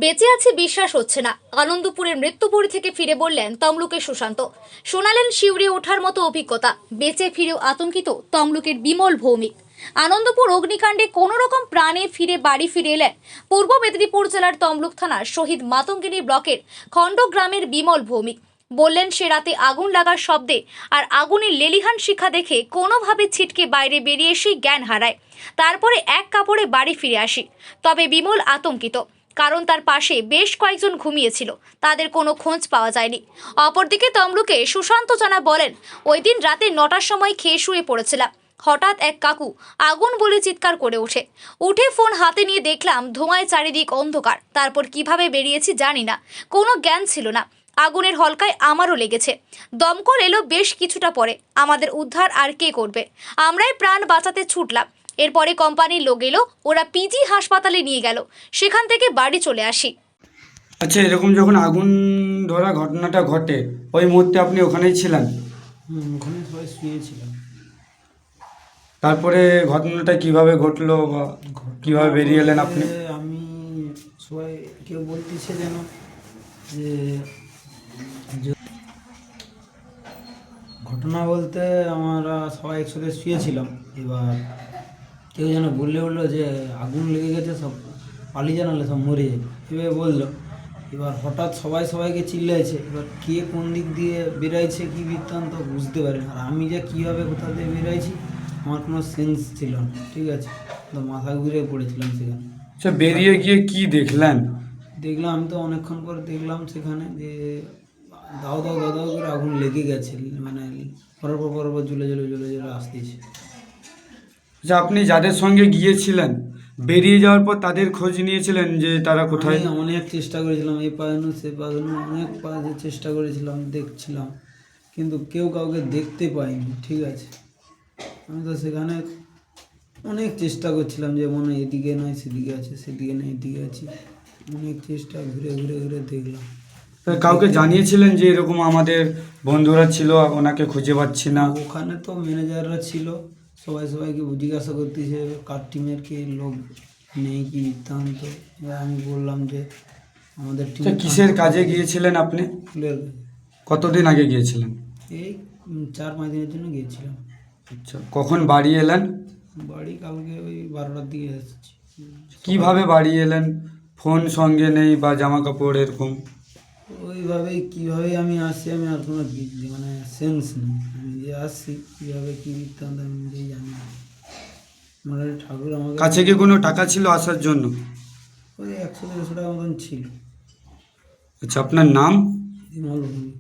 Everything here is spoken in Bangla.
বেঁচে আছে বিশ্বাস হচ্ছে না। আনন্দপুরের মৃত্যুপুরী থেকে ফিরে বললেন তমলুকের সুশান্ত। শোনালেন শিউরে ওঠার মতো অভিজ্ঞতা। বেঁচে ফিরেও আতঙ্কিত তমলুকের বিমল ভৌমিক। আনন্দপুর অগ্নিকাণ্ডে কোনো রকম প্রাণে বাড়ি ফিরে এলেন পূর্ব মেদিনীপুর জেলার তমলুক থানার শহীদ মাতঙ্গিনী ব্লকের খণ্ডগ্রামের বিমল ভৌমিক। বললেন সে রাতে আগুন লাগার শব্দে আর আগুনের লেলিহান শিখা দেখে কোনোভাবে ছিটকে বাইরে বেরিয়ে এসে জ্ঞান হারায়। তারপরে এক কাপড়ে বাড়ি ফিরে আসি। তবে বিমল আতঙ্কিত, কারণ তার পাশে বেশ কয়েকজন ঘুমিয়েছিল, তাদের কোনো খোঁজ পাওয়া যায়নি। অপরদিকে তমলুকে সুশান্ত জানা বলেন, ওই দিন রাতে 9টার সময় খেয়ে শুয়ে পড়েছিলাম। হঠাৎ এক কাকু আগুন বলে চিৎকার করে উঠে ফোন হাতে নিয়ে দেখলাম ধোঁয়ায় চারিদিক অন্ধকার। তারপর কিভাবে বেরিয়েছি জানি না, কোনো জ্ঞান ছিল না। আগুনের হলকায় আমারও লেগেছে। দমকল এলো বেশ কিছুটা পরে। আমাদের উদ্ধার আর কে করবে, আমরাই প্রাণ বাঁচাতে ছুটলাম। এরপরে কোম্পানির লোক এলো, ওরা পিজি হাসপাতালে নিয়ে গেল, সেখান থেকে বাড়ি চলে আসি। আচ্ছা, এরকম যখন আগুন ধরা ঘটনাটা ঘটে ওই মুহূর্তে আপনি ওখানেই ছিলেন? ওখানে সবাই শুয়েছিলাম। তারপরে ঘটনাটা কিভাবে ঘটলো বা কিভাবে বেরিয়ে এলেন আপনি? আমি সবাই কেউ বলতেছে যেন যে ঘটনা বলতে আমরা সবাই একসাথে শুয়েছিলাম। এবার কেউ যেন বললো যে আগুন লেগে গেছে, সব পালিয়ে জানালে সব মরে যাবে, এভাবে বললো। এবার হঠাৎ সবাই সবাইকে চিল্লাইছে। এবার কে কোন দিক দিয়ে বেরাইছে কী বৃত্তান্ত বুঝতে পারি না। আর আমি যে কীভাবে কোথা দিয়ে বেরাইছি আমার কোনো সেন্স ছিল না, ঠিক আছে। তো মাথা ঘুরে পড়েছিলাম সেখানে। আচ্ছা, বেরিয়ে গিয়ে কি দেখলেন? দেখলাম, আমি তো অনেকক্ষণ পর দেখলাম সেখানে যে দাও দাও দাও দাও করে আগুন লেগে গেছে, মানে পরপর জ্বলে জ্বলে জ্বলে জ্বলে আসতেছে। আচ্ছা, আপনি যাদের সঙ্গে গিয়েছিলেন বেরিয়ে যাওয়ার পর তাদের খোঁজ নিয়েছিলেন যে তারা কোথায়? আমি অনেক চেষ্টা করেছিলাম, এই পায়ানো সে পায়ানো অনেক চেষ্টা করেছিলাম, দেখছিলাম, কিন্তু কেউ কাউকে দেখতে পাইনি, ঠিক আছে। আমি তো সেখানে অনেক চেষ্টা করছিলাম যে মনে হয় এদিকে নয় সেদিকে আছে, সেদিকে নয় এদিকে আছে, অনেক চেষ্টা ঘুরে ঘুরে ঘুরে দেখলাম। কাউকে জানিয়েছিলেন যে এরকম আমাদের বন্ধুরা ছিল, ওনাকে খুঁজে পাচ্ছি না? ওখানে তো ম্যানেজাররা ছিল, সবাই সবাইকে জিজ্ঞাসা করতেছে কার টিমের কে লোক নেই কি বৃত্তান্ত। এবার আমি বললাম যে আমাদের টিম। কিসের কাজে গিয়েছিলেন আপনি? ফুলের কতদিন আগে গিয়েছিলেন? এই 4-5 দিনের জন্য গিয়েছিলাম। আচ্ছা, কখন বাড়ি এলেন? বাড়ি কালকে ওই 12টার দিকে এসেছি। কিভাবে বাড়ি এলেন? ফোন সঙ্গে নেই বা জামা কাপড় এরকম? ওইভাবেই কীভাবে আমি আসছি, আমি আর কোনো মানে সেন্স নেই। আমি যে আসছি কীভাবে কী বৃত্তান্ত আমি নিজেই জানি না। মানে ঠাকুর আমাকে কাছে কি কোনো টাকা ছিল আসার জন্য? ওই 100-150 টাকা মতন ছিল। আচ্ছা, আপনার নাম? বিমল ভূমি।